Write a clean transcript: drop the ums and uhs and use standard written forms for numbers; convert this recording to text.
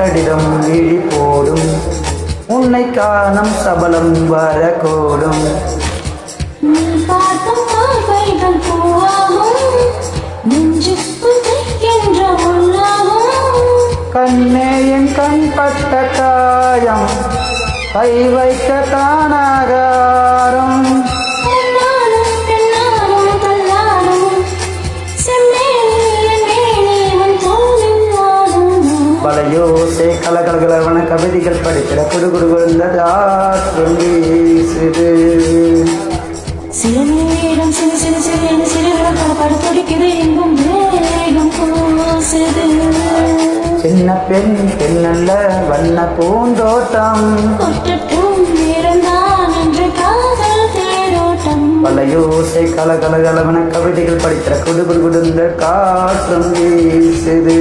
கடிதம் விழி போடும் உன்னை காணும் சபலம் வரக்கூடும் நீ பார்க்கும் பார்வைகள் பூவாகும் நெஞ்சுக்கு தைக்கின்ற உள்ளாகும் கண்ணே என் கண் பட்ட காயம் கை வைக்க தானாகாரம் பலையோசை கலகலகலவன கவிதைகள் படிக்கிற குடுகுடுகுந்த ஆற்றும் வீசுது சில நேரம் சிறு சிறு சிறு சிறுகளை படுத்துடிக்குது எங்கும் வேகம் பூசுது சின்ன பெண் பெண்ணல்ல வண்ண பூந்தோட்டம் கொட்டட்டும் நேரம்தான் என்று காதல் தேரோட்டம் பலையோசை கலகலகலவன கவிதைகள் படிக்கிற குடுகுடுகுடுந்த காற்றும் வீசுது.